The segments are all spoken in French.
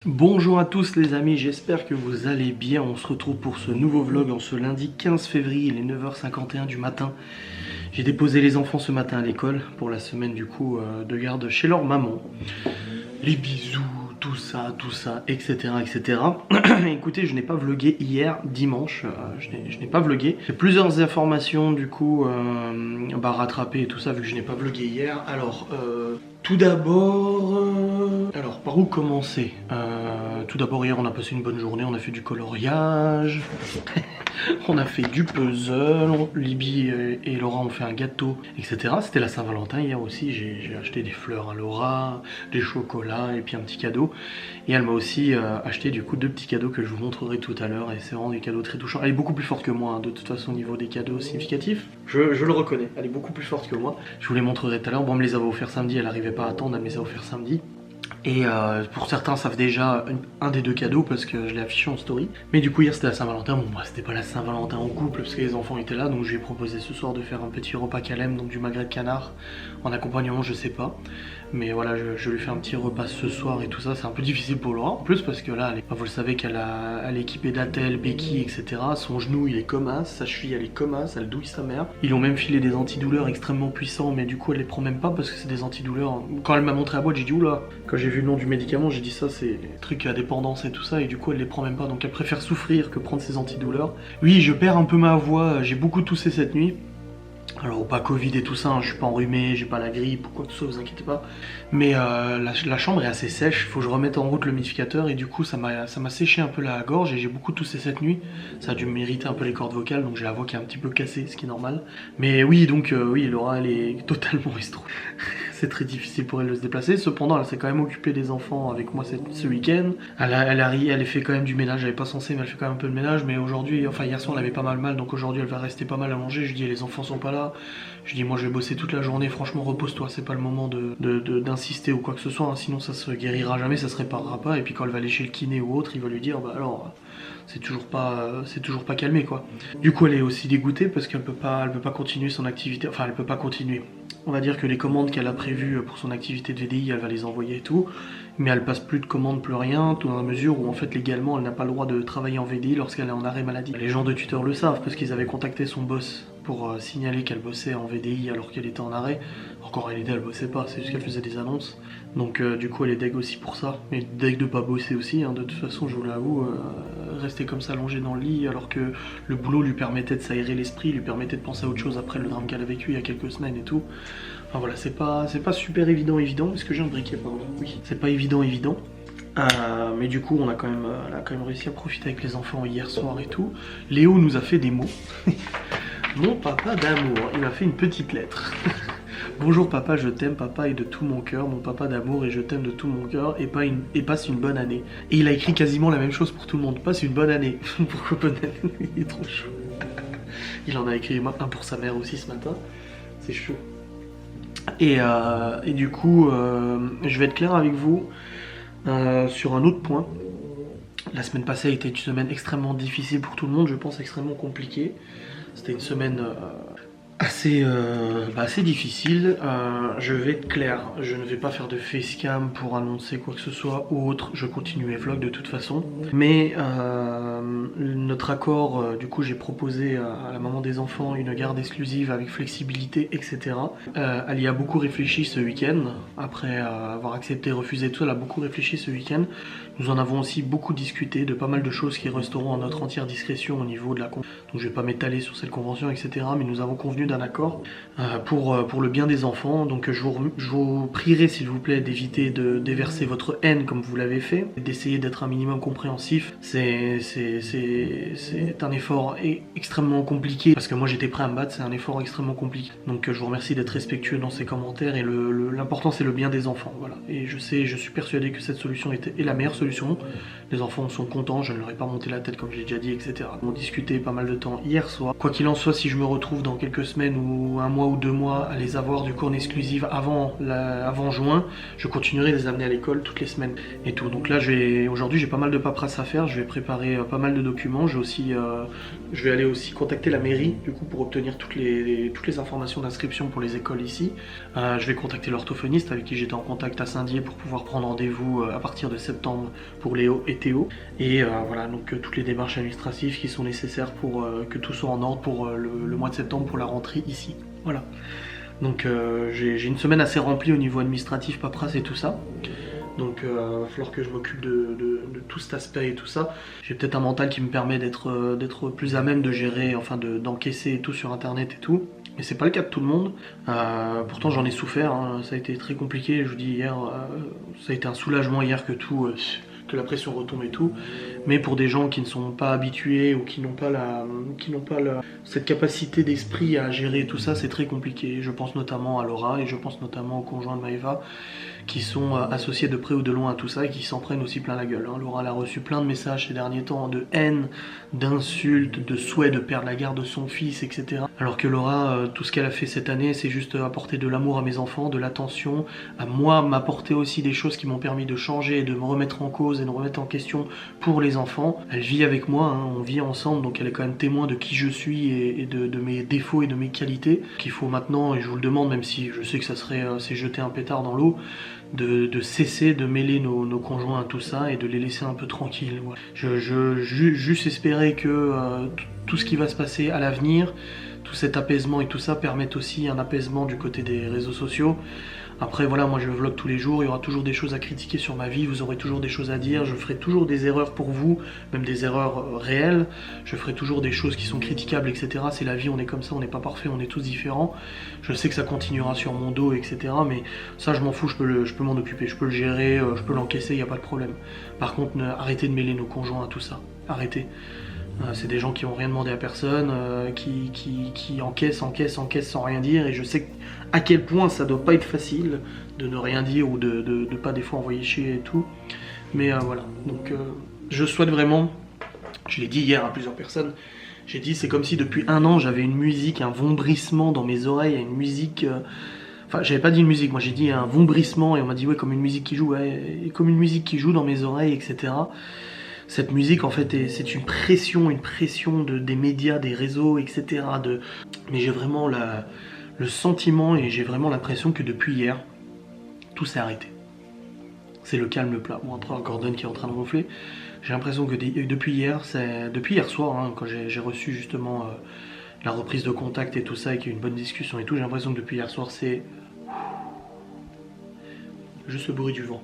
Bonjour à tous les amis, j'espère que vous allez bien. On se retrouve pour ce nouveau vlog en ce lundi 15 février, il est 9h51 du matin. J'ai déposé les enfants ce matin à l'école pour la semaine du coup de garde chez leur maman. Les bisous, tout ça, etc. etc. Écoutez, je n'ai pas vlogué hier, dimanche, je n'ai pas vlogué. J'ai plusieurs informations du coup rattraper et tout ça vu que je n'ai pas vlogué hier. Alors, tout d'abord, alors par où commencer? Tout d'abord hier on a passé une bonne journée, on a fait du coloriage, on a fait du puzzle, Libby et Laura ont fait un gâteau, etc. C'était la Saint-Valentin hier aussi, j'ai acheté des fleurs à Laura, des chocolats et puis un petit cadeau. Et elle m'a aussi acheté du coup 2 petits cadeaux que je vous montrerai tout à l'heure et c'est vraiment des cadeaux très touchants. Elle est beaucoup plus forte que moi hein, de toute façon au niveau des cadeaux significatifs, je le reconnais, elle est beaucoup plus forte que moi. Je vous les montrerai tout à l'heure, bon elle me les avait offerts samedi, elle n'arrivait pas à attendre, elle me les a offerts samedi. Et pour certains ça fait déjà un des 2 cadeaux parce que je l'ai affiché en story. Mais du coup hier c'était la Saint-Valentin, bon moi c'était pas la Saint-Valentin en couple parce que les enfants étaient là. Donc je lui ai proposé ce soir de faire un petit repas calème, donc du magret de canard. En accompagnement je sais pas. Mais voilà je lui fais un petit repas ce soir et tout ça. C'est un peu difficile pour Laura en plus parce que là vous le savez qu'elle est équipée d'attelle, béquilles etc. Son genou il est comme as, sa cheville elle est comme as, elle douille sa mère. Ils ont même filé des antidouleurs extrêmement puissants mais du coup elle les prend même pas parce que c'est des antidouleurs. Quand elle m'a montré la boîte j'ai dit oula. Quand j'ai vu le nom du médicament j'ai dit ça c'est truc à dépendance et tout ça et du coup elle les prend même pas donc elle préfère souffrir que prendre ses antidouleurs. Oui je perds un peu ma voix, j'ai beaucoup toussé cette nuit. Alors pas Covid et tout ça, hein, je suis pas enrhumé, j'ai pas la grippe ou quoi que ce soit, vous inquiétez pas. Mais la chambre est assez sèche, il faut que je remette en route le humidificateur et du coup ça m'a séché un peu la gorge et j'ai beaucoup toussé cette nuit. Ça a dû m'irriter un peu les cordes vocales donc j'ai la voix qui est un petit peu cassée, ce qui est normal. Mais oui donc oui Laura elle est totalement restro. C'est très difficile pour elle de se déplacer. Cependant, elle s'est quand même occupée des enfants avec moi ce week-end. Elle fait quand même du ménage. Elle est pas censée, mais elle fait quand même un peu de ménage. Mais aujourd'hui, enfin hier soir, elle avait pas mal, donc aujourd'hui, elle va rester pas mal allongée. Je lui dis, les enfants sont pas là. Je lui dis, moi, je vais bosser toute la journée. Franchement, repose-toi. C'est pas le moment d'insister ou quoi que ce soit. Hein. Sinon, ça se guérira jamais, ça se réparera pas. Et puis quand elle va aller chez le kiné ou autre, il va lui dire, bah alors. C'est toujours pas calmé quoi. Du coup elle est aussi dégoûtée parce qu'elle peut pas continuer son activité, enfin elle peut pas continuer. On va dire que les commandes qu'elle a prévues pour son activité de VDI, elle va les envoyer et tout, mais elle passe plus de commandes, plus rien, tout dans la mesure où en fait légalement elle n'a pas le droit de travailler en VDI lorsqu'elle est en arrêt maladie. Les gens de Twitter le savent parce qu'ils avaient contacté son boss pour signaler qu'elle bossait en VDI alors qu'elle était en arrêt. Encore en réalité elle bossait pas, c'est juste qu'elle faisait des annonces. Donc du coup elle est deg aussi pour ça, mais deg de pas bosser aussi, hein. De toute façon je vous l'avoue, rester comme ça allongée dans le lit alors que le boulot lui permettait de s'aérer l'esprit, lui permettait de penser à autre chose après le drame qu'elle a vécu il y a quelques semaines et tout. Enfin voilà, c'est pas super évident, est-ce que j'ai un briquet pardon? Oui, c'est pas évident. Mais du coup elle a quand même réussi à profiter avec les enfants hier soir et tout. Léo nous a fait des mots. Mon papa d'amour, il m'a fait une petite lettre. Bonjour papa, je t'aime papa et de tout mon cœur, mon papa d'amour et je t'aime de tout mon cœur et passe une bonne année. Et il a écrit quasiment la même chose pour tout le monde, passe une bonne année. Pourquoi bonne année? Il est trop chaud. Il en a écrit un pour sa mère aussi ce matin, c'est chaud. Et du coup, je vais être clair avec vous sur un autre point. La semaine passée a été une semaine extrêmement difficile pour tout le monde, je pense extrêmement compliquée. C'était une semaine assez difficile. Je vais être clair, je ne vais pas faire de facecam pour annoncer quoi que ce soit ou autre, je continue mes vlogs de toute façon. Mais notre accord, du coup j'ai proposé à la maman des enfants une garde exclusive avec flexibilité, etc. Elle y a beaucoup réfléchi ce week-end, après avoir accepté et refusé tout, elle a beaucoup réfléchi ce week-end. Nous en avons aussi beaucoup discuté de pas mal de choses qui resteront en notre entière discrétion au niveau de la convention. Donc je vais pas m'étaler sur cette convention, etc. Mais nous avons convenu d'un accord pour le bien des enfants. Donc je vous prierai s'il vous plaît d'éviter de déverser votre haine comme vous l'avez fait, d'essayer d'être un minimum compréhensif. C'est un effort extrêmement compliqué parce que moi j'étais prêt à me battre, c'est un effort extrêmement compliqué. Donc je vous remercie d'être respectueux dans ces commentaires et l'important c'est le bien des enfants. Voilà. Et je suis persuadé que cette solution est la meilleure solution. Les enfants sont contents, je ne leur ai pas monté la tête comme j'ai déjà dit, etc. On discutait pas mal de temps hier soir. Quoi qu'il en soit, si je me retrouve dans quelques semaines ou un mois ou 2 mois à les avoir du coup en exclusive avant juin, je continuerai de les amener à l'école toutes les semaines et tout. Donc là aujourd'hui j'ai pas mal de paperasse à faire, je vais préparer pas mal de documents, je vais aller aussi contacter la mairie du coup pour obtenir toutes les informations d'inscription pour les écoles ici. Je vais contacter l'orthophoniste avec qui j'étais en contact à Saint-Dié pour pouvoir prendre rendez-vous à partir de septembre pour Léo et Théo. Et voilà, donc toutes les démarches administratives qui sont nécessaires pour que tout soit en ordre pour le mois de septembre, pour la rentrée ici. Voilà. Donc j'ai une semaine assez remplie au niveau administratif, paperasse et tout ça. Donc il va falloir que je m'occupe de tout cet aspect et tout ça. J'ai peut-être un mental qui me permet d'être plus à même de gérer, enfin d'encaisser et tout sur internet et tout. Mais c'est pas le cas de tout le monde. Pourtant j'en ai souffert, hein. Ça a été très compliqué, je vous dis hier, ça a été un soulagement hier que que la pression retombe et tout. Mais pour des gens qui ne sont pas habitués ou qui n'ont pas cette capacité d'esprit à gérer tout ça, c'est très compliqué. Je pense notamment à Laura et je pense notamment au conjoint de Maëva, qui sont associés de près ou de loin à tout ça et qui s'en prennent aussi plein la gueule. Laura elle a reçu plein de messages ces derniers temps de haine, d'insultes, de souhaits de perdre la garde de son fils, etc. Alors que Laura, tout ce qu'elle a fait cette année, c'est juste apporter de l'amour à mes enfants, de l'attention, à moi m'apporter aussi des choses qui m'ont permis de changer et de me remettre en cause et de me remettre en question pour les enfants. Elle vit avec moi, hein, on vit ensemble, donc elle est quand même témoin de qui je suis et de mes défauts et de mes qualités. Qu'il faut maintenant, et je vous le demande, même si je sais que ça serait c'est jeter un pétard dans l'eau, de cesser de mêler nos conjoints à tout ça et de les laisser un peu tranquilles. Voilà. Juste espérer que tout ce qui va se passer à l'avenir, tout cet apaisement et tout ça permette aussi un apaisement du côté des réseaux sociaux. Après voilà, moi je vlog tous les jours, il y aura toujours des choses à critiquer sur ma vie, vous aurez toujours des choses à dire, je ferai toujours des erreurs pour vous, même des erreurs réelles, je ferai toujours des choses qui sont critiquables, etc. C'est la vie, on est comme ça, on n'est pas parfait, on est tous différents. Je sais que ça continuera sur mon dos, etc. Mais ça je m'en fous, je peux m'en occuper, je peux le gérer, je peux l'encaisser, il n'y a pas de problème. Par contre, arrêtez de mêler nos conjoints à tout ça, arrêtez. C'est des gens qui n'ont rien demandé à personne, qui encaissent sans rien dire, et je sais à quel point ça doit pas être facile de ne rien dire ou de pas des fois envoyer chier et tout. Mais voilà, donc je souhaite vraiment, je l'ai dit hier à plusieurs personnes, j'ai dit c'est comme si depuis 1 an j'avais une musique, un vombrissement dans mes oreilles, une musique... Enfin, j'avais pas dit une musique, moi j'ai dit un vombrissement, et on m'a dit ouais, comme une musique qui joue, ouais, comme une musique qui joue dans mes oreilles, etc. Cette musique en fait c'est une pression des médias, des réseaux, etc. Mais j'ai vraiment le sentiment et j'ai vraiment l'impression que depuis hier, tout s'est arrêté. C'est le calme plat. Bon, entre Gordon qui est en train de ronfler, j'ai l'impression que depuis hier soir, hein, quand j'ai reçu justement la reprise de contact et tout ça, et qu'il y a eu une bonne discussion et tout, j'ai l'impression que depuis hier soir c'est juste le bruit du vent.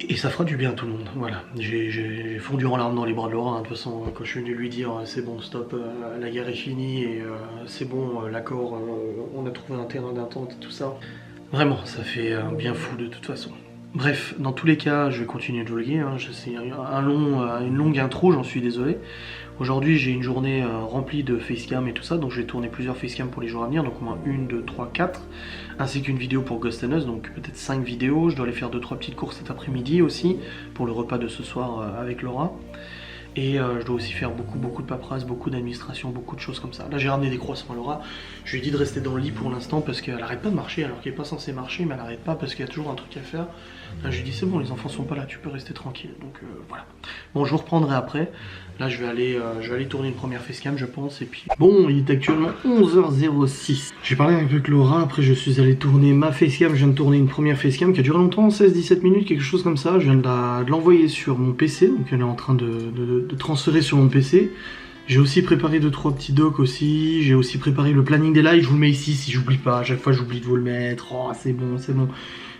Et ça fera du bien à tout le monde, voilà. J'ai fondu en larmes dans les bras de Laura, hein. De toute façon, quand je suis venu lui dire c'est bon, stop, la guerre est finie et c'est bon, l'accord, on a trouvé un terrain d'entente et tout ça. Vraiment, ça fait un bien fou de toute façon. Bref, dans tous les cas, je vais continuer de vlogger, hein. C'est une longue intro, j'en suis désolé. Aujourd'hui, j'ai une journée remplie de facecam et tout ça, donc je vais tourner plusieurs facecam pour les jours à venir, donc au moins 1, 2, 3, 4, ainsi qu'une vidéo pour Ghost and Us, donc peut-être 5 vidéos. Je dois aller faire 2-3 petites courses cet après-midi aussi, pour le repas de ce soir avec Laura. Et je dois aussi faire beaucoup de paperasse, beaucoup d'administration, beaucoup de choses comme ça. Là j'ai ramené des croissants à Laura, je lui ai dit de rester dans le lit pour l'instant parce qu'elle arrête pas de marcher alors qu'elle est pas censée marcher, mais elle arrête pas parce qu'il y a toujours un truc à faire. Là je lui ai dit c'est bon, les enfants sont pas là, tu peux rester tranquille. Donc voilà. Bon, je vous reprendrai après. Là je vais aller tourner une première facecam je pense, et puis... Bon, il est actuellement 11h06. J'ai parlé avec Laura, après je suis allé tourner ma facecam, je viens de tourner une première facecam qui a duré longtemps, 16-17 minutes, quelque chose comme ça. Je viens de l'envoyer sur mon PC, donc elle est en train de transférer sur mon PC. J'ai aussi préparé 2-3 petits docs aussi, j'ai aussi préparé le planning des lives, je vous le mets ici si j'oublie pas, à chaque fois j'oublie de vous le mettre, oh c'est bon, c'est bon.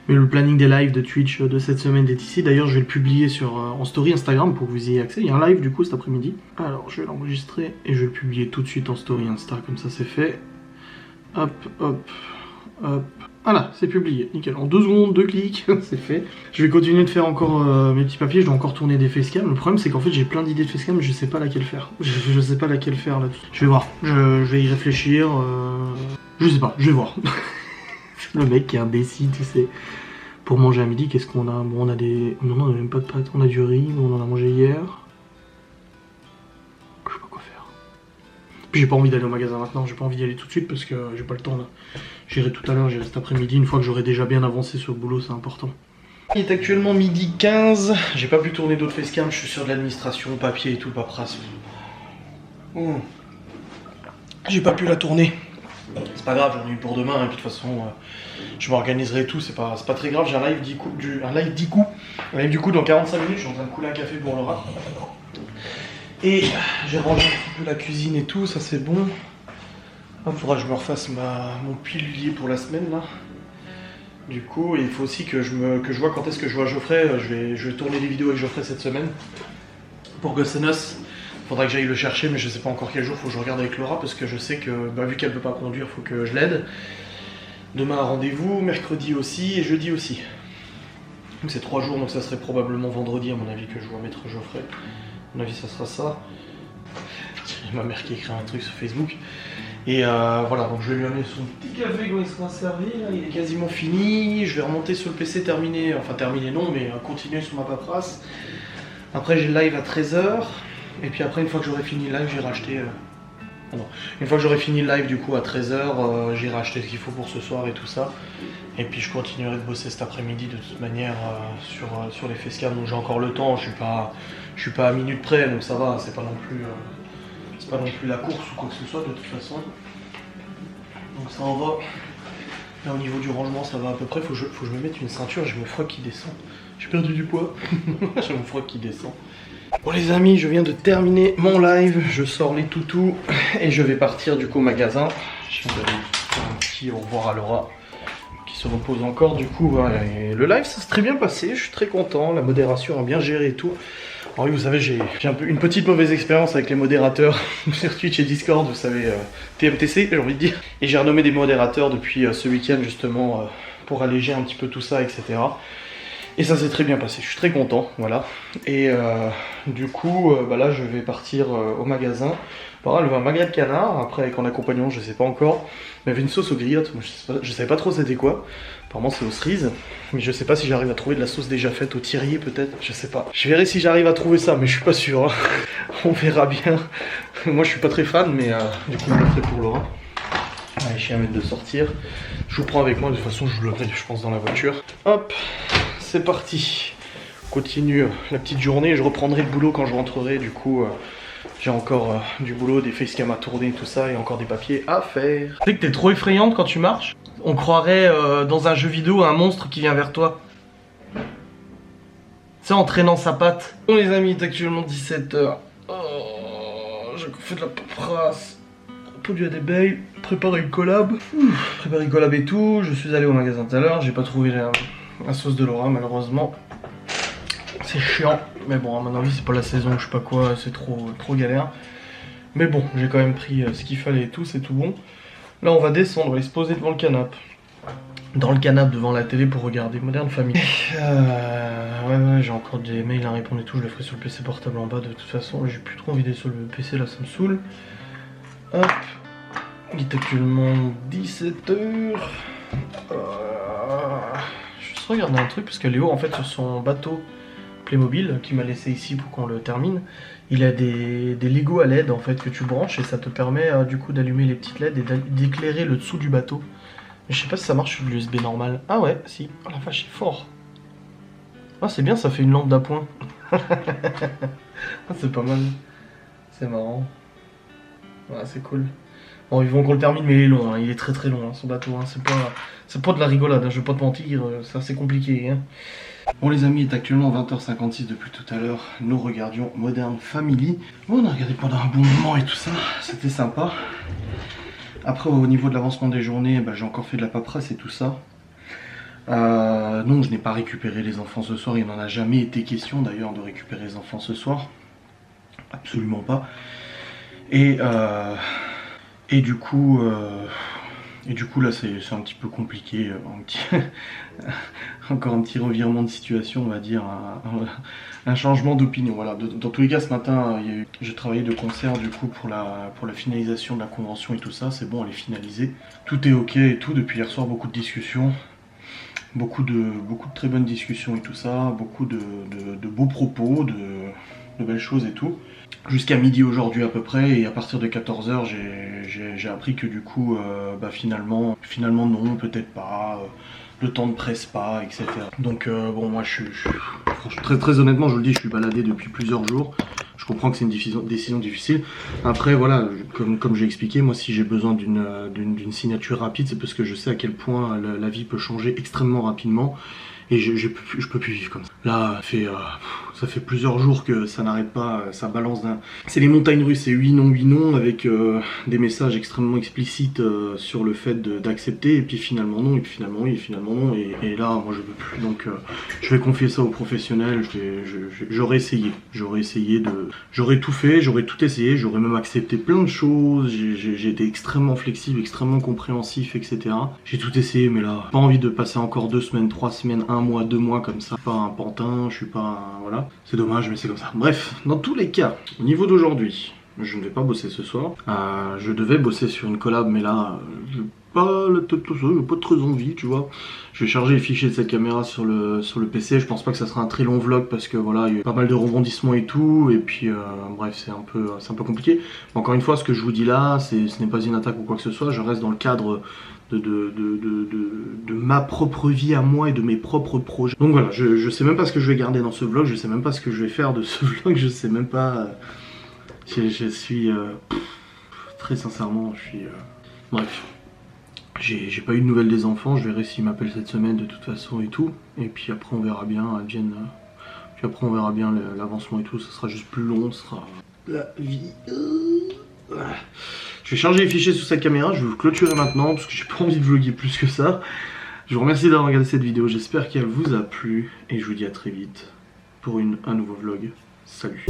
Mais le planning des lives de Twitch de cette semaine est ici, d'ailleurs je vais le publier en story Instagram pour que vous ayez accès, il y a un live du coup cet après-midi. Alors je vais l'enregistrer et je vais le publier tout de suite en story Insta, comme ça c'est fait. Hop, hop, hop. Voilà, c'est publié, nickel. En 2 secondes, 2 clics, c'est fait. Je vais continuer de faire encore mes petits papiers, je dois encore tourner des facecam. Le problème c'est qu'en fait j'ai plein d'idées de facecam, mais je sais pas laquelle faire. Je sais pas laquelle faire là. Je vais voir, je vais y réfléchir. Je sais pas, je vais voir. Le mec qui est indécis, tu sais. Pour manger à midi, qu'est-ce qu'on a? Bon, on a des... Non, on a même pas de pâtes, on a du riz, nous on en a mangé hier. Je sais pas quoi faire. Puis j'ai pas envie d'aller au magasin maintenant, j'ai pas envie d'y aller tout de suite parce que j'ai pas le temps là. J'irai tout à l'heure, j'irai cet après-midi, une fois que j'aurai déjà bien avancé sur le boulot, c'est important. Il est actuellement midi 15, j'ai pas pu tourner d'autres facecam, je suis sur de l'administration, papier et tout, paperasse. J'ai pas pu la tourner. C'est pas grave, j'en ai eu pour demain, et puis de toute façon, je m'organiserai et tout, c'est pas très grave. J'ai un live du coup dans 45 minutes, je suis en train de couler un café pour Laura. Et j'ai rangé un petit peu la cuisine et tout, ça c'est bon. Il faudra que je me refasse mon pilier pour la semaine là. Du coup, il faut aussi que je vois quand est-ce que je vois Geoffrey. Je vais tourner des vidéos avec Geoffrey cette semaine pour Gossenos. Faudra que j'aille le chercher, mais je sais pas encore quel jour. Faut que je regarde avec Laura parce que je sais que vu qu'elle peut pas conduire, faut que je l'aide. Demain un rendez-vous, mercredi aussi et jeudi aussi. Donc c'est 3 jours, donc ça serait probablement vendredi à mon avis que je vois mettre Geoffrey. À mon avis ça sera ça. Ma mère qui écrit un truc sur Facebook. Et voilà, donc je vais lui amener son petit café quand il sera servi, là, il est quasiment fini. Je vais remonter sur le PC, terminer non, mais continuer sur ma paperasse. Après j'ai le live à 13h, et puis après une fois que j'aurai fini le live, j'irai acheter... Une fois que j'aurai fini le live du coup à 13h, j'irai acheter ce qu'il faut pour ce soir et tout ça. Et puis je continuerai de bosser cet après-midi de toute manière sur les facecam, donc j'ai encore le temps, je suis pas à minute près, donc ça va, c'est pas non plus la course ou quoi que ce soit de toute façon. Donc ça en va. Là au niveau du rangement ça va à peu près, faut que je me mette une ceinture, j'ai mon froc qui descend. J'ai perdu du poids, j'ai mon froc qui descend. Bon les amis, je viens de terminer mon live, je sors les toutous et je vais partir du coup au magasin. Je viens d'aller faire un petit au revoir à Laura qui se repose encore du coup. Voilà. Et le live ça s'est très bien passé, je suis très content, la modération a bien géré et tout. Alors oui, vous savez, j'ai une petite mauvaise expérience avec les modérateurs sur Twitch et Discord, vous savez, TMTC, j'ai envie de dire. Et j'ai renommé des modérateurs depuis ce week-end, justement, pour alléger un petit peu tout ça, etc. Et ça s'est très bien passé, je suis très content, voilà. Et du coup, là, je vais partir au magasin. Par exemple, un magret de canard, après avec en accompagnant, je sais pas encore. Mais il y avait une sauce aux griottes, moi je savais pas trop c'était quoi. Apparemment c'est aux cerises, mais je sais pas si j'arrive à trouver de la sauce déjà faite au thirier peut-être, je sais pas. Je verrai si j'arrive à trouver ça, mais je suis pas sûr, hein. On verra bien. Moi je suis pas très fan, mais du coup je le ferai pour Laura. Allez, je vais mettre de sortir. Je vous prends avec moi, de toute façon je vous le ferai je pense dans la voiture. Hop, c'est parti. Continue la petite journée, je reprendrai le boulot quand je rentrerai du coup. J'ai encore du boulot, des facecam à tourner, tout ça, et encore des papiers à faire. Tu sais que t'es trop effrayante quand tu marches. On croirait dans un jeu vidéo un monstre qui vient vers toi. Tu sais, en traînant sa patte. Bon les amis, il est actuellement 17h. Oh, j'ai fait de la paperasse. Produit à des bails, préparer une collab. Préparer une collab et tout. Je suis allé au magasin tout à l'heure, j'ai pas trouvé la sauce de Laura malheureusement. C'est chiant, mais bon à mon avis c'est pas la saison, je sais pas quoi, c'est trop galère. Mais bon, j'ai quand même pris ce qu'il fallait et tout, c'est tout bon. Là on va descendre, on va aller se poser devant le canapé. Dans le canapé devant la télé pour regarder Modern Family. Ouais, j'ai encore des mails à répondre et tout, je le ferai sur le PC portable en bas de toute façon. J'ai plus trop envie d'être sur le PC là, ça me saoule. Hop, il est actuellement 17h. Je vais juste regarder un truc parce que Léo en fait sur son bateau Playmobil qui m'a laissé ici pour qu'on le termine, il a des Lego à LED en fait que tu branches et ça te permet du coup d'allumer les petites LED et d'éclairer le dessous du bateau. Mais je sais pas si ça marche sur l'USB normal. Ah ouais, si. Oh la vache, c'est fort. Ah c'est bien, ça fait une lampe d'appoint. Ah c'est pas mal. C'est marrant. Ouais, c'est cool. Bon, ils vont qu'on le termine, mais il est long, hein. Il est très long, hein, son bateau. Hein. C'est pas de la rigolade, hein. Je vais pas te mentir, c'est assez compliqué. Hein. Bon les amis, il est actuellement 20h56 depuis tout à l'heure. Nous regardions Modern Family. Bon, on a regardé pendant un bon moment et tout ça, c'était sympa. Après au niveau de l'avancement des journées, j'ai encore fait de la paperasse et tout ça. Non, je n'ai pas récupéré les enfants ce soir, il n'en a jamais été question d'ailleurs de récupérer les enfants ce soir. Absolument pas. Et du coup là c'est un petit peu compliqué, encore un petit revirement de situation on va dire, un changement d'opinion. Voilà. Dans tous les cas ce matin j'ai travaillé de concert du coup pour la finalisation de la convention et tout ça, c'est bon, elle est finalisée. Tout est ok et tout, depuis hier soir beaucoup de discussions, beaucoup de très bonnes discussions et tout ça, beaucoup de beaux propos, de belles choses et tout. Jusqu'à midi aujourd'hui à peu près, et à partir de 14h j'ai appris que du coup finalement non, peut-être pas, le temps ne presse pas, etc. Donc bon, moi je très honnêtement je vous le dis, je suis baladé depuis plusieurs jours, je Je comprends que c'est une décision difficile. Après voilà, comme j'ai expliqué, moi si j'ai besoin d'une signature rapide, c'est parce que je sais à quel point la vie peut changer extrêmement rapidement. Et je peux plus vivre comme ça. Là, ça fait plusieurs jours que ça n'arrête pas, ça balance d'un... C'est les montagnes russes, c'est oui, non, avec des messages extrêmement explicites sur le fait d'accepter, et puis finalement non, et puis finalement oui, et finalement non, et là, moi je peux plus. Donc je vais confier ça aux professionnels, j'aurais essayé, j'aurais tout fait, j'aurais tout essayé, j'aurais même accepté plein de choses, j'ai été extrêmement flexible, extrêmement compréhensif, etc. J'ai tout essayé, mais là, pas envie de passer encore 2 semaines, 3 semaines, 1 mois, 2 mois comme ça. Je suis pas un pantin, je suis pas un... Voilà. C'est dommage, mais c'est comme ça. Bref, dans tous les cas, au niveau d'aujourd'hui, je ne vais pas bosser ce soir. Je devais bosser sur une collab, mais là, j'ai pas la tête tout ça, j'ai pas très envie, tu vois. Je vais charger les fichiers de cette caméra sur le PC. Je pense pas que ça sera un très long vlog parce que voilà, il y a eu pas mal de rebondissements et tout. Et puis, bref, c'est un peu compliqué. Mais encore une fois, ce que je vous dis là, ce n'est pas une attaque ou quoi que ce soit. Je reste dans le cadre de ma propre vie à moi et de mes propres projets. Donc voilà, je sais même pas ce que je vais garder dans ce vlog, je sais même pas ce que je vais faire de ce vlog, je sais même pas... je suis... très sincèrement, je suis... Bref. J'ai pas eu de nouvelles des enfants, je verrai s'ils m'appellent cette semaine de toute façon et tout. Et puis après on verra bien, puis après on verra bien l'avancement et tout, ça sera juste plus long, ce sera... La vie... Je vais charger les fichiers sous cette caméra, je vais vous clôturer maintenant parce que j'ai pas envie de vlogger plus que ça. Je vous remercie d'avoir regardé cette vidéo, j'espère qu'elle vous a plu et je vous dis à très vite pour un nouveau vlog. Salut.